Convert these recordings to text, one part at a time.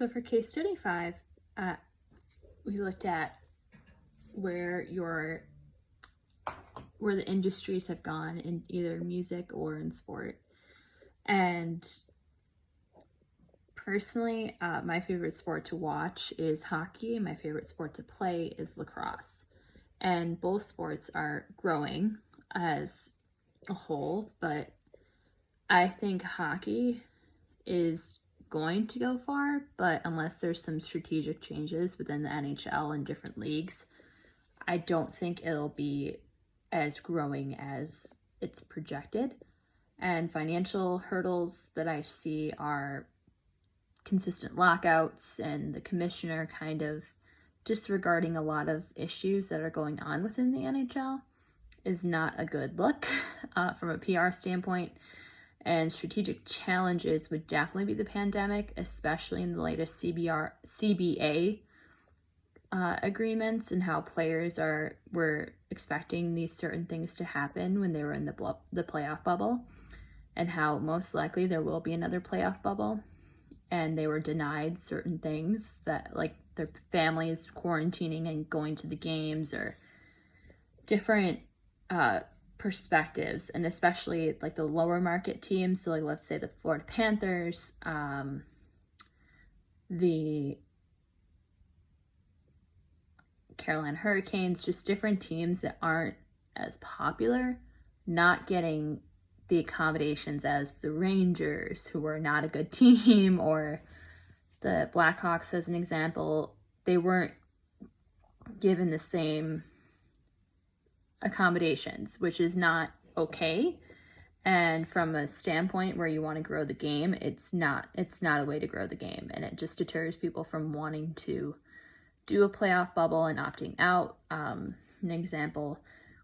So for case study 5, we looked at where the industries have gone in either music or in sport. And personally, my favorite sport to watch is hockey, and my favorite sport to play is lacrosse. And both sports are growing as a whole, but I think hockey is going to go far, but unless there's some strategic changes within the NHL and different leagues, I don't think it'll be as growing as it's projected. And financial hurdles that I see are consistent lockouts and the commissioner kind of disregarding a lot of issues that are going on within the NHL is not a good look from a PR standpoint. And strategic challenges would definitely be the pandemic, especially in the latest CBA agreements and how players were expecting these certain things to happen when they were in the playoff bubble, and how most likely there will be another playoff bubble, and they were denied certain things that, like, their families quarantining and going to the games, or different perspectives, and especially like the lower market teams. So like, let's say the Florida Panthers, the Carolina Hurricanes, just different teams that aren't as popular, not getting the accommodations as the Rangers, who are not a good team, or the Blackhawks as an example. They weren't given the same accommodations, which is not okay. And from a standpoint where you want to grow the game, it's not a way to grow the game, and it just deters people from wanting to do a playoff bubble and opting out. An example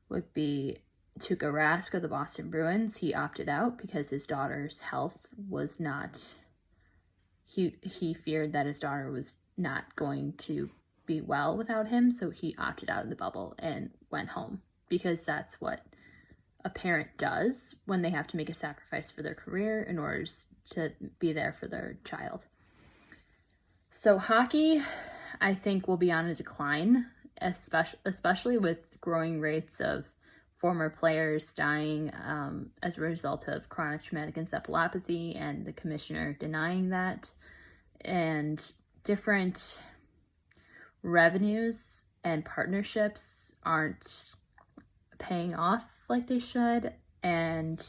would be Tuukka Rask of the Boston Bruins. He opted out because his daughter's health was not, he feared that his daughter was not going to be well without him, so he opted out of the bubble and went home, because that's what a parent does when they have to make a sacrifice for their career in order to be there for their child. So hockey, I think, will be on a decline, especially with growing rates of former players dying as a result of chronic traumatic encephalopathy, and the commissioner denying that, and different revenues and partnerships aren't paying off like they should. And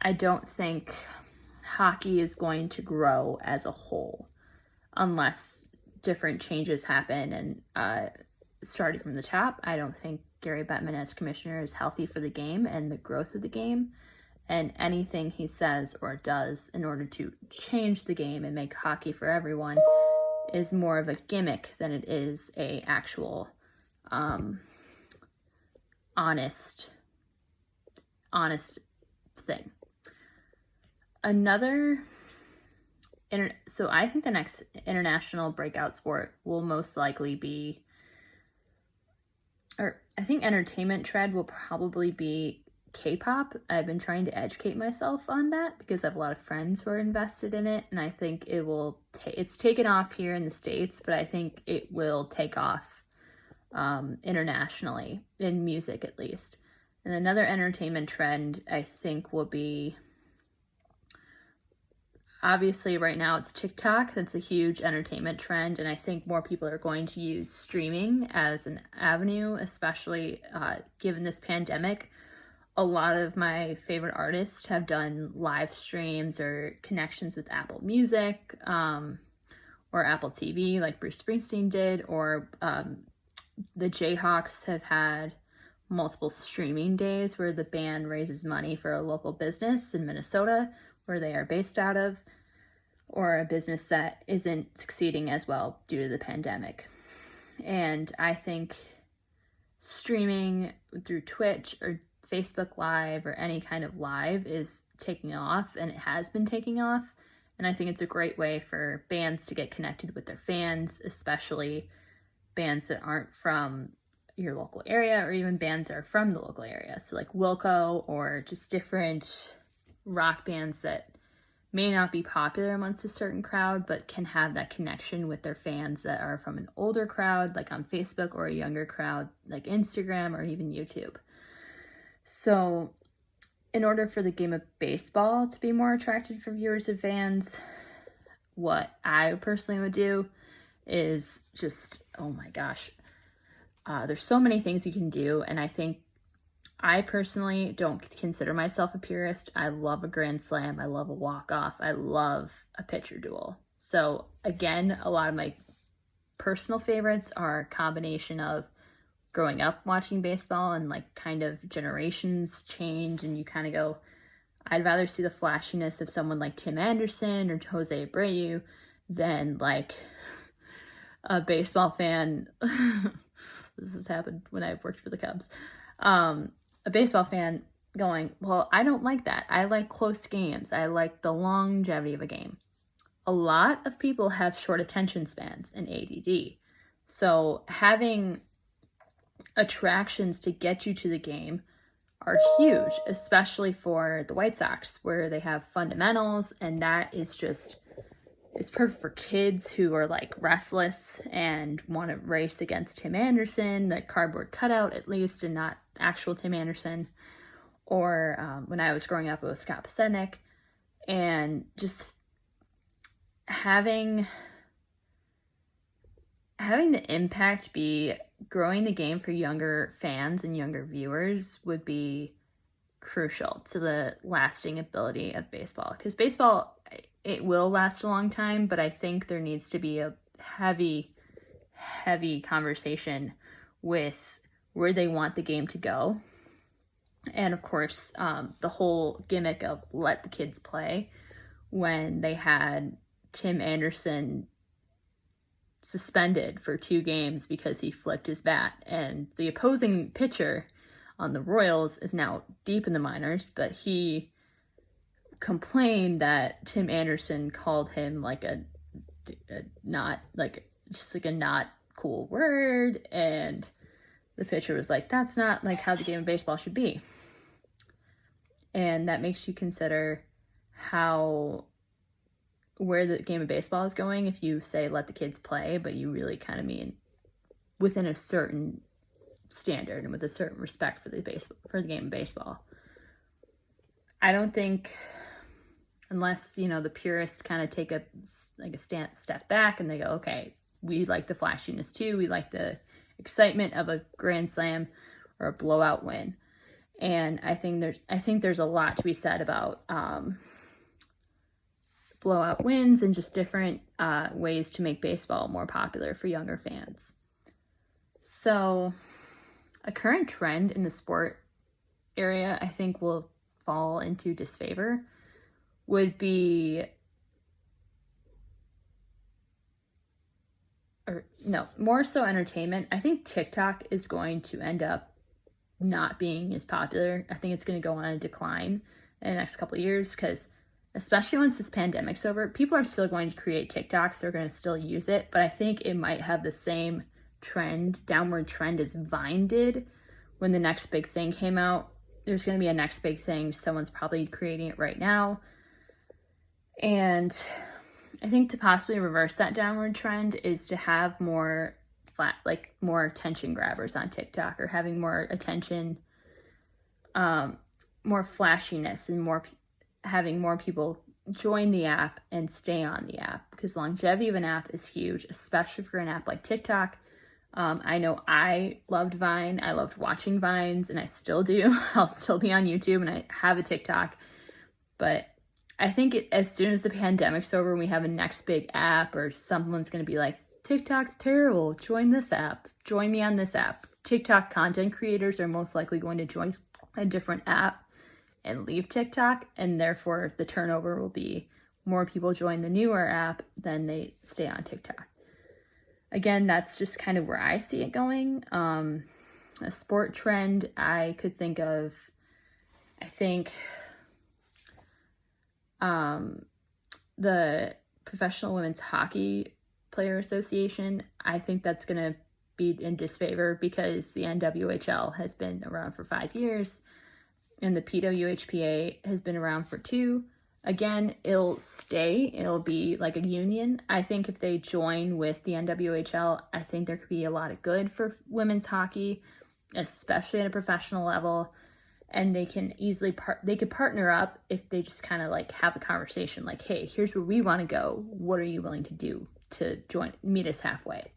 I don't think hockey is going to grow as a whole unless different changes happen. And starting from the top, I don't think Gary Bettman as commissioner is healthy for the game and the growth of the game, and anything he says or does in order to change the game and make hockey for everyone is more of a gimmick than it is a actual honest thing. So I think the next international breakout sport will most likely be, or I think entertainment trend will probably be K-pop. I've been trying to educate myself on that because I have a lot of friends who are invested in it, and I think it will it's taken off here in the States, but I think it will take off internationally, in music at least. And another entertainment trend I think will be, obviously right now it's TikTok. That's a huge entertainment trend, and I think more people are going to use streaming as an avenue, especially given this pandemic. A lot of my favorite artists have done live streams or connections with Apple Music or Apple TV, like Bruce Springsteen did, or the Jayhawks have had multiple streaming days where the band raises money for a local business in Minnesota, where they are based out of, or a business that isn't succeeding as well due to the pandemic. And I think streaming through Twitch or Facebook Live or any kind of live is taking off, and it has been taking off. And I think it's a great way for bands to get connected with their fans, especially bands that aren't from your local area, or even bands that are from the local area. So like Wilco, or just different rock bands that may not be popular amongst a certain crowd, but can have that connection with their fans that are from an older crowd, like on Facebook, or a younger crowd, like Instagram or even YouTube. So in order for the game of baseball to be more attractive for viewers and fans, what I personally would do is just, oh my gosh, there's so many things you can do. And I think I personally don't consider myself a purist. I love a grand slam. I love a walk-off. I love a pitcher duel. So again, a lot of my personal favorites are a combination of growing up watching baseball and like kind of generations change, and you kind of go, I'd rather see the flashiness of someone like Tim Anderson or Jose Abreu than like a baseball fan. This has happened when I've worked for the Cubs. A baseball fan going, well, I don't like that. I like close games. I like the longevity of a game. A lot of people have short attention spans and ADD. So having attractions to get you to the game are huge, especially for the White Sox, where they have fundamentals, and that is just, it's perfect for kids who are like restless and want to race against Tim Anderson, the cardboard cutout at least, and not actual Tim Anderson. Or when I was growing up, it was Scott Pasenik. And just having the impact be growing the game for younger fans and younger viewers would be crucial to the lasting ability of baseball. Because baseball, it will last a long time, but I think there needs to be a heavy conversation with where they want the game to go. And of course, the whole gimmick of let the kids play, when they had Tim Anderson suspended for 2 games because he flicked his bat, and the opposing pitcher on the Royals is now deep in the minors, but he complained that Tim Anderson called him like a not like just like a not cool word, and the pitcher was like, that's not like how the game of baseball should be. And that makes you consider where the game of baseball is going if you say let the kids play, but you really kind of mean within a certain standard and with a certain respect for the game of baseball. I don't think, unless, you know, the purists kind of take a step back and they go, okay, we like the flashiness too. We like the excitement of a grand slam or a blowout win. And I think there's a lot to be said about blowout wins and just different ways to make baseball more popular for younger fans. So a current trend in the sport area I think will fall into disfavor would be, more so entertainment. I think TikTok is going to end up not being as popular. I think it's going to go on a decline in the next couple of years, because especially once this pandemic's over, people are still going to create TikToks. They're going to still use it, but I think it might have the same downward trend as Vine did when the next big thing came out. There's going to be a next big thing. Someone's probably creating it right now. And I think to possibly reverse that downward trend is to have more attention grabbers on TikTok, or having more attention, more flashiness, and having more people join the app and stay on the app, because longevity of an app is huge, especially for an app like TikTok. I know I loved Vine. I loved watching Vines, and I still do. I'll still be on YouTube, and I have a TikTok. But I think as soon as the pandemic's over and we have a next big app, or someone's going to be like, TikTok's terrible, join this app, join me on this app. TikTok content creators are most likely going to join a different app and leave TikTok, and therefore the turnover will be more people join the newer app than they stay on TikTok. Again, that's just kind of where I see it going. A sport trend I could think of, I think the Professional Women's Hockey Player Association, I think that's going to be in disfavor, because the NWHL has been around for 5 years and the PWHPA has been around for 2. Again, it'll stay. It'll be like a union. I think if they join with the NWHL, I think there could be a lot of good for women's hockey, especially at a professional level. And they can easily they could partner up if they just kind of like have a conversation like, hey, here's where we want to go. What are you willing to do to meet us halfway?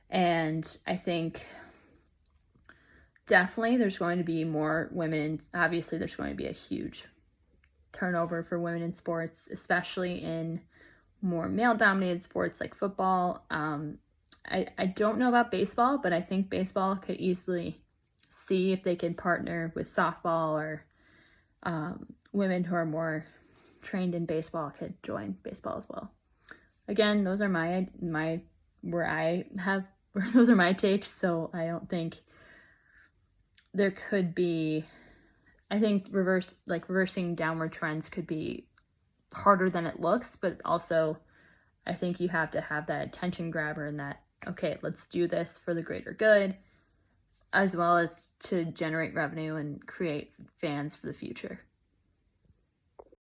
And I think definitely there's going to be more women. Obviously, there's going to be a huge turnover for women in sports, especially in more male-dominated sports like football. I don't know about baseball, but I think baseball could easily see if they can partner with softball, or women who are more trained in baseball could join baseball as well. Again, those are those are my takes. So I don't think there could be. I think reversing downward trends could be harder than it looks, but also I think you have to have that attention grabber and that, okay, let's do this for the greater good, as well as to generate revenue and create fans for the future.